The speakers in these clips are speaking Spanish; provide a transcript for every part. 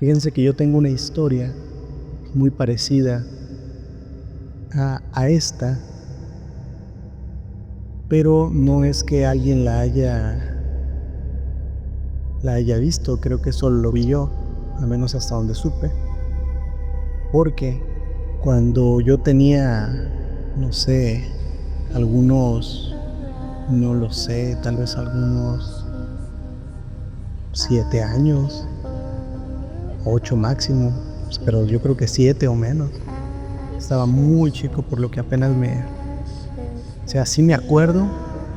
Fíjense que yo tengo una historia muy parecida a esta, pero no es que alguien la haya visto, creo que solo lo vi yo, al menos hasta donde supe, porque cuando yo tenía, no sé, no lo sé, tal vez algunos 7 años, 8 máximo, pero yo creo que 7 o menos. Estaba muy chico, por lo que o sea, sí me acuerdo,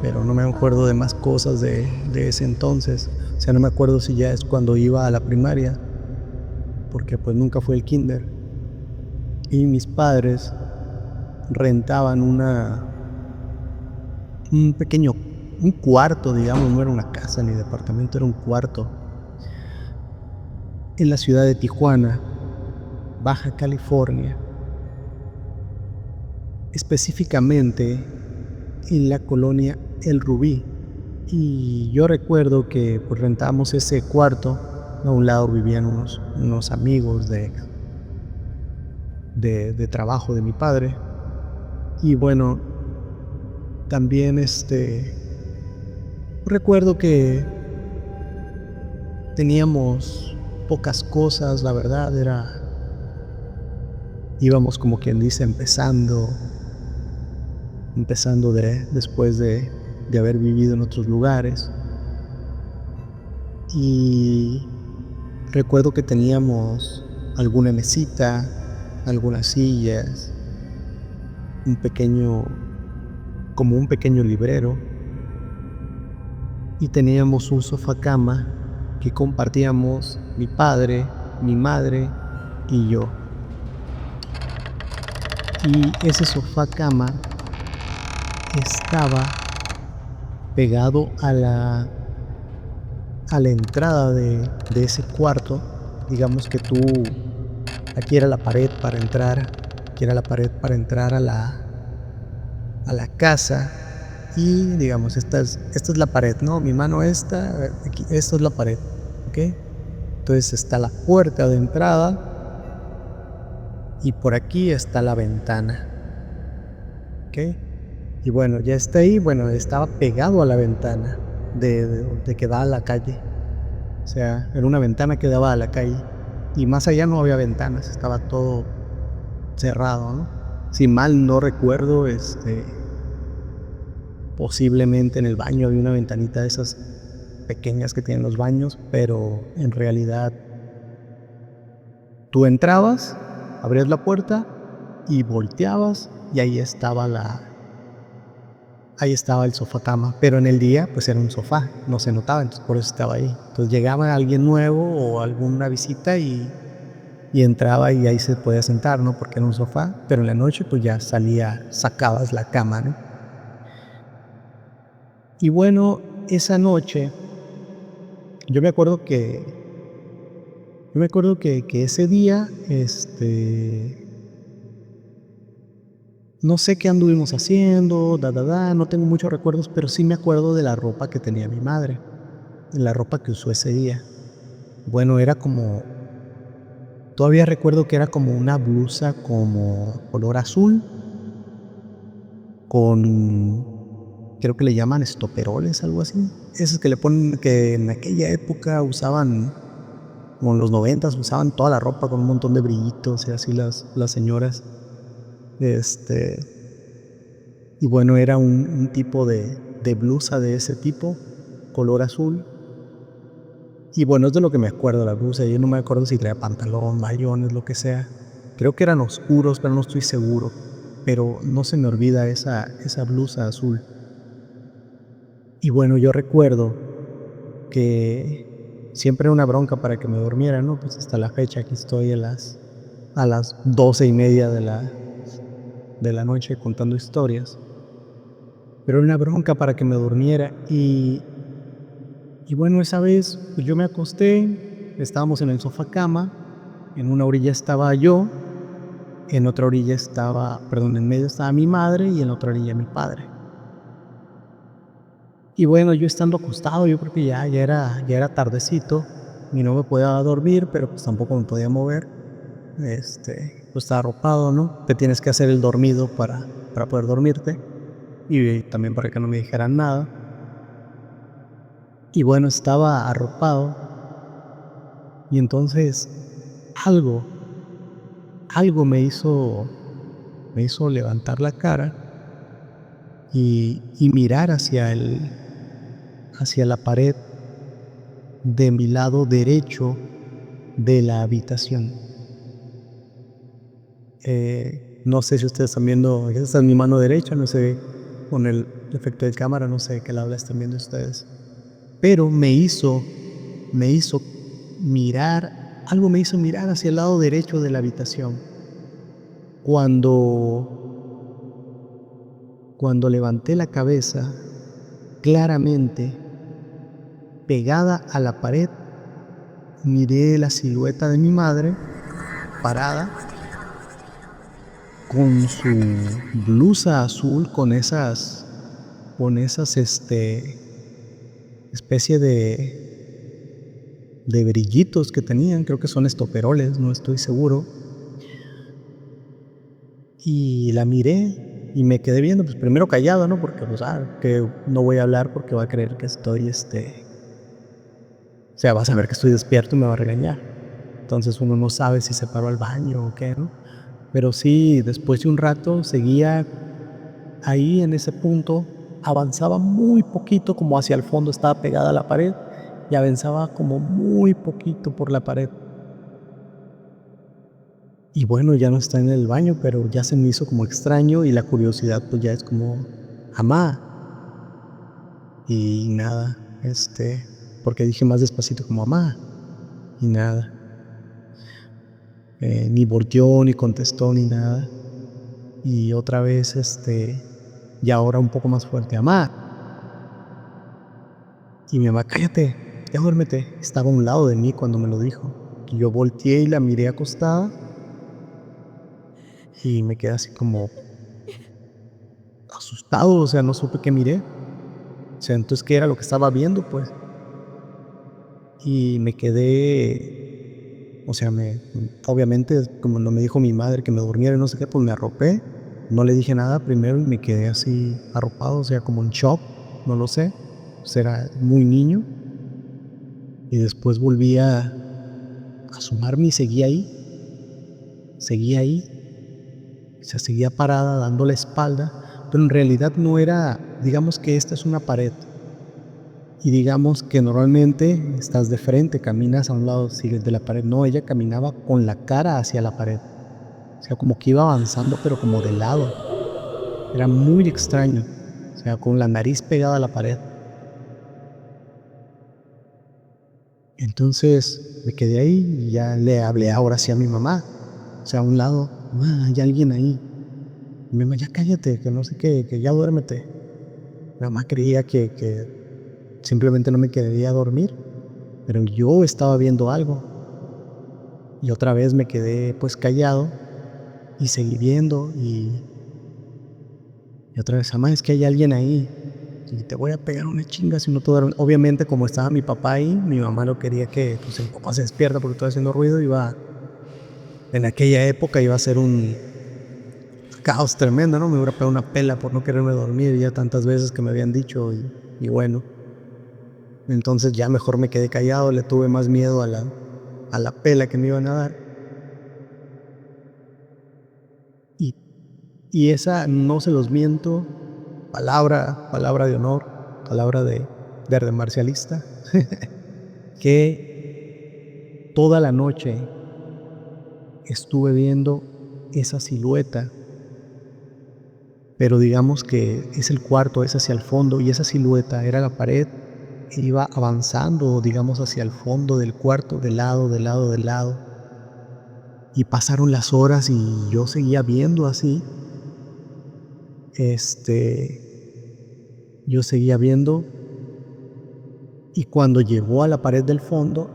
pero no me acuerdo de más cosas de ese entonces. O sea, no me acuerdo si ya es cuando iba a la primaria, porque pues nunca fue el kinder. Y mis padres rentaban un pequeño, un cuarto, digamos, no era una casa ni departamento, era un cuarto en la ciudad de Tijuana, Baja California, específicamente en la colonia El Rubí. Y yo recuerdo que pues rentábamos ese cuarto. A un lado vivían unos amigos de trabajo de mi padre. Y bueno, también recuerdo que teníamos pocas cosas, la verdad, íbamos como quien dice empezando después de haber vivido en otros lugares. Y recuerdo que teníamos alguna mesita, algunas sillas, un pequeño, como un pequeño librero, y teníamos un sofá cama que compartíamos mi padre, mi madre y yo. Y ese sofá cama estaba pegado a la entrada de ese cuarto. Digamos que aquí era la pared para entrar, aquí era la pared para entrar a la casa. Y digamos, esta es la pared, ¿no? Mi mano aquí, esta es la pared, ¿ok? Entonces está la puerta de entrada y por aquí está la ventana, ¿ok? Y bueno, ya está ahí, bueno, estaba pegado a la ventana de que da a la calle. O sea, era una ventana que daba a la calle. Y más allá no había ventanas, estaba todo cerrado, ¿no? Si mal no recuerdo, posiblemente en el baño había una ventanita de esas pequeñas que tienen los baños, pero en realidad tú entrabas, abrías la puerta y volteabas y ahí estaba el sofá cama, pero en el día pues era un sofá, no se notaba, entonces por eso estaba ahí. Entonces llegaba alguien nuevo o alguna visita y entraba y ahí se podía sentar, ¿no? Porque era un sofá, pero en la noche pues ya sacabas la cama, ¿no? Y bueno, esa noche yo me acuerdo que que ese día, no sé qué anduvimos haciendo, no tengo muchos recuerdos, pero sí me acuerdo de la ropa que tenía mi madre, de la ropa que usó ese día. Bueno, todavía recuerdo que era como una blusa como color azul, con, creo que le llaman estoperoles, algo así. Esos que le ponen, que en aquella época usaban, como en los 90s, usaban toda la ropa con un montón de brillitos y así las señoras. Este, y bueno, era un tipo de blusa de ese tipo, color azul. Y bueno, es de lo que me acuerdo la blusa. Yo no me acuerdo si traía pantalón, mayones, lo que sea. Creo que eran oscuros, pero no estoy seguro. Pero no se me olvida esa blusa azul. Y bueno, yo recuerdo que siempre era una bronca para que me durmiera, ¿no? Pues hasta la fecha aquí estoy a las 12:30 de la noche contando historias. Pero era una bronca para que me durmiera. Y bueno, esa vez pues yo me acosté, estábamos en el sofá cama, en una orilla estaba yo, en otra orilla perdón, en medio estaba mi madre y en la otra orilla mi padre. Y bueno, yo estando acostado, yo creo que ya era tardecito, y no me podía dormir, pero pues tampoco me podía mover. Pues estaba arropado, ¿no? Te tienes que hacer el dormido para poder dormirte y también para que no me dijeran nada. Y bueno, estaba arropado y entonces algo, algo me hizo levantar la cara y mirar hacia la pared de mi lado derecho de la habitación. No sé si ustedes están viendo, esta es mi mano derecha, no sé, con el efecto de cámara, no sé de qué lado la están viendo ustedes. Pero me hizo mirar, algo me hizo mirar hacia el lado derecho de la habitación. Cuando, cuando levanté la cabeza, claramente, pegada a la pared, miré la silueta de mi madre parada con su blusa azul, con esas especie de brillitos que tenían, creo que son estoperoles, no estoy seguro. Y la miré y me quedé viendo, pues primero callado, ¿no? Porque, pues, que no voy a hablar porque va a creer que estoy, o sea, va a saber que estoy despierto y me va a regañar. Entonces uno no sabe si se paró al baño o qué, ¿no? Pero sí, después de un rato seguía ahí en ese punto, avanzaba muy poquito como hacia el fondo, estaba pegada a la pared y avanzaba como muy poquito por la pared. Y bueno, ya no está en el baño, pero ya se me hizo como extraño y la curiosidad pues ya es como, amá, y nada, porque dije más despacito como amá, y nada, ni volteó, ni contestó, ni nada. Y otra vez, y ahora un poco más fuerte, amá. Y mi mamá, cállate, ya duérmete. Estaba a un lado de mí cuando me lo dijo. Y yo volteé y la miré acostada y me quedé así como asustado, o sea, no supe qué miré. O sea, entonces, ¿qué era lo que estaba viendo? Pues, y me quedé, o sea, obviamente, como no me dijo mi madre que me durmiera y no sé qué, pues me arropé. No le dije nada primero y me quedé así arropado, o sea, como en shock, no lo sé. Pues era muy niño y después volví a asomarme y seguía ahí, o sea, seguía parada dando la espalda, pero en realidad no era, digamos que esta es una pared y digamos que normalmente estás de frente, caminas a un lado, sigues de la pared. No, ella caminaba con la cara hacia la pared, o sea, como que iba avanzando, pero como de lado. Era muy extraño, o sea, con la nariz pegada a la pared. Entonces me quedé ahí y ya le hablé ahora sí a mi mamá, o sea, a un lado, mamá, hay alguien ahí. Y mi mamá, ya cállate, que no sé qué, que ya duérmete. Mi mamá creía que simplemente no me quería dormir, pero yo estaba viendo algo. Y otra vez me quedé pues callado y seguí viendo y otra vez, mamá, es que hay alguien ahí y te voy a pegar una chinga si no te duermes. Obviamente como estaba mi papá ahí, mi mamá no quería que pues mi papá se despierta porque estaba haciendo ruido, en aquella época iba a ser un caos tremendo, ¿no? Me hubiera pegado una pela por no quererme dormir ya tantas veces que me habían dicho y bueno. Entonces ya mejor me quedé callado, le tuve más miedo a la pela que me iban a dar. Y y esa, no se los miento, palabra de honor, palabra de arte marcialista, que toda la noche estuve viendo esa silueta, pero digamos que es el cuarto, es hacia el fondo, y esa silueta era la pared, e iba avanzando, digamos, hacia el fondo del cuarto, de lado, de lado, de lado. Y pasaron las horas y yo seguía viendo así, este, yo seguía viendo, y cuando llegó a la pared del fondo,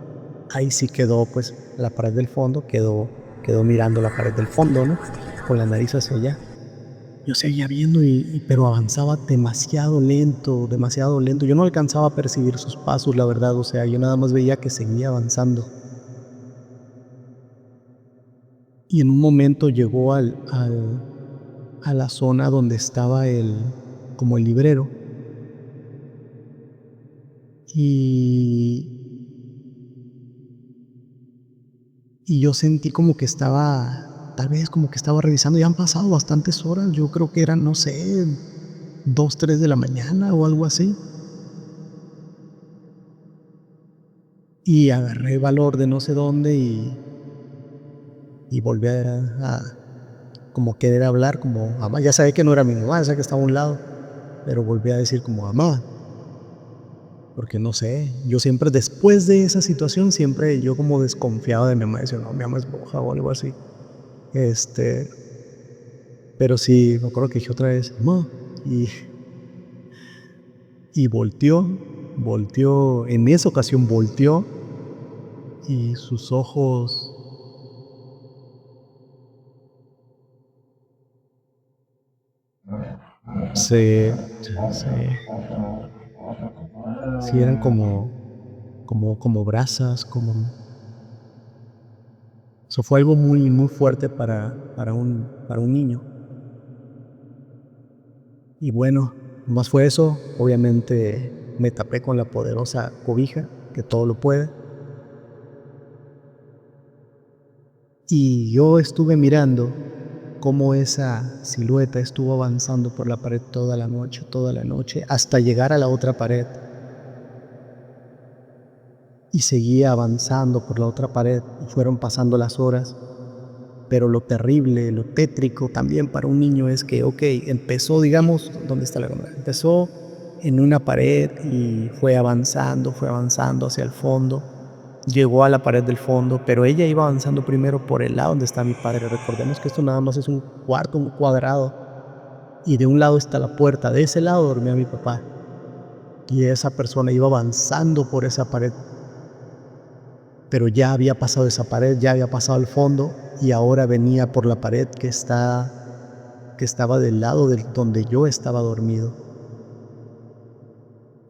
ahí sí quedó, pues, la pared del fondo quedó mirando la pared del fondo, ¿no? Con la nariz hacia allá. Yo seguía viendo pero avanzaba demasiado lento, demasiado lento. Yo no alcanzaba a percibir sus pasos, la verdad, o sea, yo nada más veía que seguía avanzando. Y en un momento llegó a la zona donde estaba como el librero, y yo sentí como que estaba, tal vez como que estaba revisando, ya han pasado bastantes horas, yo creo que eran, no sé, 2 3 de la mañana o algo así. Y agarré valor de no sé dónde y volví como querer hablar como mamá. Ya sabía que no era mi mamá, ya sabía que estaba a un lado, pero volví a decir como mamá, porque no sé, yo siempre después de esa situación, siempre yo como desconfiado de mi mamá, decía: "No, mi mamá es bruja", o algo así. Este, pero sí, me acuerdo que dije otra vez: "Mamá", y volteó, en esa ocasión volteó y sus ojos se se sí eran como brasas, como eso fue algo muy, muy fuerte para un niño. Y bueno, nomás fue eso. Obviamente, me tapé con la poderosa cobija, que todo lo puede, y yo estuve mirando cómo esa silueta estuvo avanzando por la pared toda la noche, hasta llegar a la otra pared, y seguía avanzando por la otra pared, y fueron pasando las horas. Pero lo terrible, lo tétrico también para un niño es que, okey, empezó, digamos, ¿dónde está la cámara? Empezó en una pared y fue avanzando hacia el fondo, llegó a la pared del fondo, pero ella iba avanzando primero por el lado donde está mi padre. Recordemos que esto nada más es un cuarto, un cuadrado, y de un lado está la puerta, de ese lado dormía mi papá, y esa persona iba avanzando por esa pared, pero ya había pasado esa pared, ya había pasado el fondo, y ahora venía por la pared que estaba del lado del donde yo estaba dormido.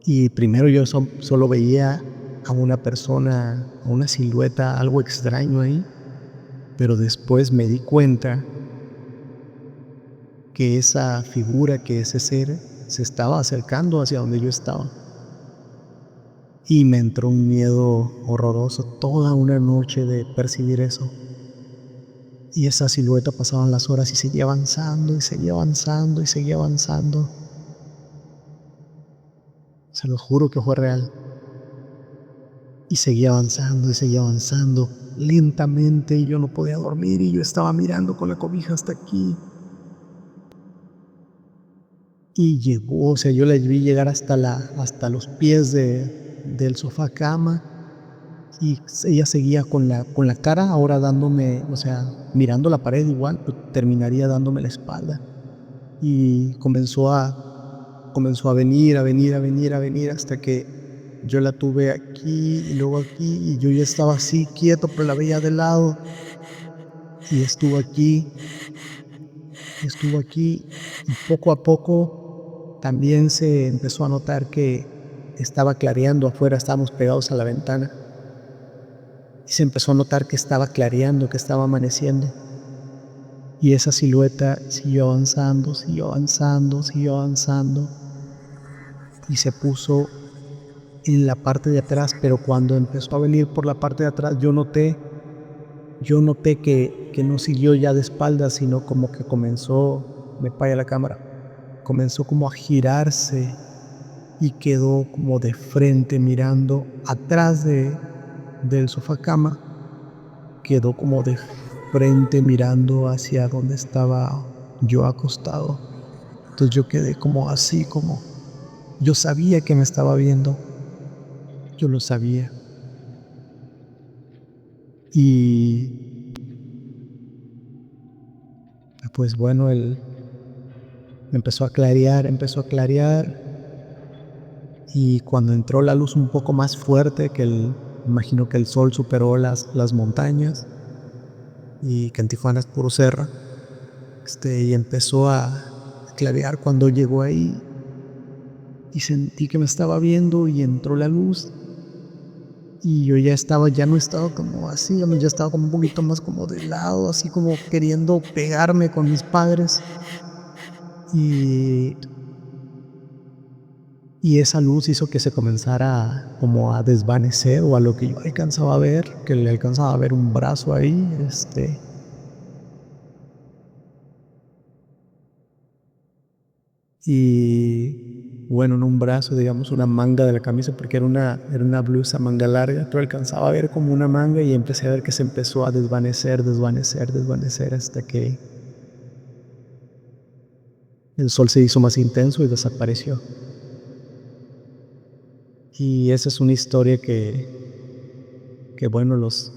Y primero yo solo veía a una persona, a una silueta, algo extraño ahí, pero después me di cuenta que esa figura, que ese ser, se estaba acercando hacia donde yo estaba. Y me entró un miedo horroroso toda una noche de percibir eso. Y esa silueta pasaban las horas y seguía avanzando, y seguía avanzando, y seguía avanzando. Se lo juro que fue real. Y seguía avanzando lentamente, y yo no podía dormir, y yo estaba mirando con la cobija hasta aquí. Y llegó, o sea, yo la vi llegar hasta los pies del sofá cama, y ella seguía con la cara ahora dándome, o sea, mirando la pared igual, pero terminaría dándome la espalda. Y comenzó a venir, a venir, a venir, a venir, hasta que yo la tuve aquí, y luego aquí, y yo ya estaba así quieto, pero la veía de lado. Y estuvo aquí, y poco a poco también se empezó a notar que estaba clareando afuera, estábamos pegados a la ventana, y se empezó a notar que estaba clareando, que estaba amaneciendo, y esa silueta siguió avanzando, siguió avanzando, siguió avanzando, y se puso en la parte de atrás, pero cuando empezó a venir por la parte de atrás, yo noté que no siguió ya de espaldas, sino como que comenzó, me falla la cámara, comenzó como a girarse y quedó como de frente mirando atrás del sofá cama, quedó como de frente mirando hacia donde estaba yo acostado. Entonces yo quedé como así, como yo sabía que me estaba viendo, yo lo sabía. Y pues bueno, él empezó a clarear, y cuando entró la luz un poco más fuerte, imagino que el sol superó las montañas, y que en Tijuana es puro cerro, y empezó clarear cuando llegó ahí y sentí que me estaba viendo y entró la luz y yo ya no estaba como así, ya estaba como un poquito más como de lado, así como queriendo pegarme con mis padres y, y esa luz hizo que se comenzara como a desvanecer o a lo que yo alcanzaba a ver, que le alcanzaba a ver un brazo ahí, y bueno, en un brazo, digamos, una manga de la camisa, porque era una blusa manga larga, pero alcanzaba a ver como una manga y empecé a ver que se empezó a desvanecer, desvanecer, desvanecer hasta que el sol se hizo más intenso y desapareció. Y esa es una historia que bueno, los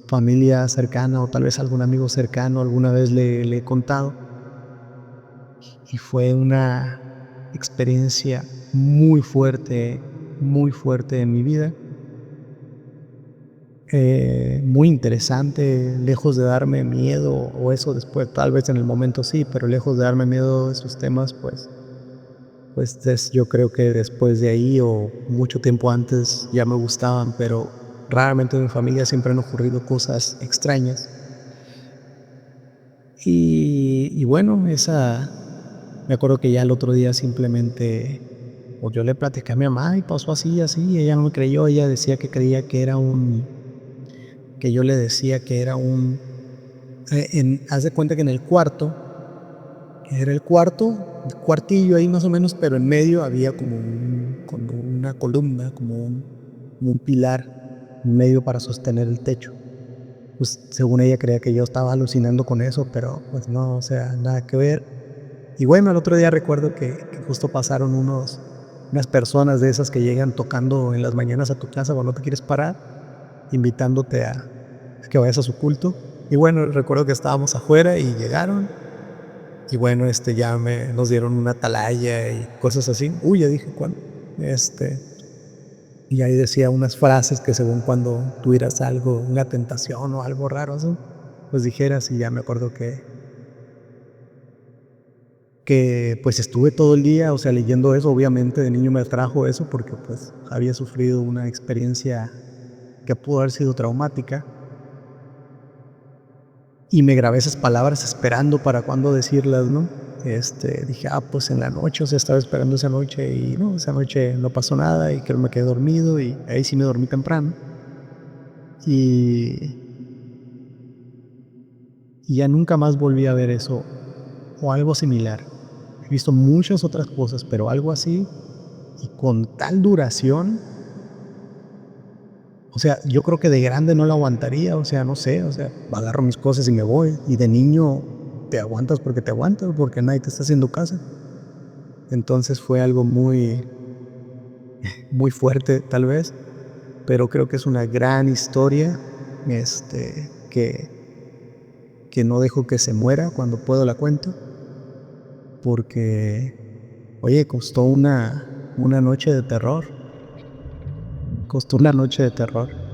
familia cercana o tal vez algún amigo cercano alguna vez le he contado y fue una experiencia muy fuerte en mi vida. Muy interesante, lejos de darme miedo o eso después, tal vez en el momento sí, pero lejos de darme miedo esos temas, yo creo que después de ahí o mucho tiempo antes ya me gustaban, pero raramente en mi familia siempre han ocurrido cosas extrañas. Y bueno, me acuerdo que ya el otro día simplemente, pues yo le platiqué a mi mamá y pasó así, así, y ella no me creyó, ella decía que creía que era que yo le decía que era haz de cuenta que en el cuarto, era el cuartillo ahí más o menos, pero en medio había como una columna, como un pilar en medio para sostener el techo. Pues según ella creía que yo estaba alucinando con eso, pero pues no, o sea, nada que ver. Y bueno, el otro día recuerdo que justo pasaron unas personas de esas que llegan tocando en las mañanas a tu casa cuando no te quieres parar, invitándote a que vayas a su culto. Y bueno, recuerdo que estábamos afuera y llegaron y bueno, nos dieron una atalaya y cosas así. Uy, ya dije cuándo. Este, y ahí decía unas frases que según cuando tuvieras algo, una tentación o algo raro así, pues dijeras y ya me acuerdo pues estuve todo el día, o sea, leyendo eso. Obviamente de niño me atrajo eso porque pues había sufrido una experiencia que pudo haber sido traumática y me grabé esas palabras esperando para cuándo decirlas, ¿no? Dije, pues en la noche, o sea, estaba esperando esa noche y no, esa noche no pasó nada y que me quedé dormido y ahí sí me dormí temprano y, y ya nunca más volví a ver eso o algo similar. He visto muchas otras cosas, pero algo así y con tal duración, o sea, yo creo que de grande no lo aguantaría, o sea, no sé, o sea, agarro mis cosas y me voy. Y de niño te aguantas, porque nadie te está haciendo caso. Entonces fue algo muy fuerte, tal vez, pero creo que es una gran historia, que no dejo que se muera, cuando puedo la cuento, porque, oye, costó una noche de terror, costó una noche de terror.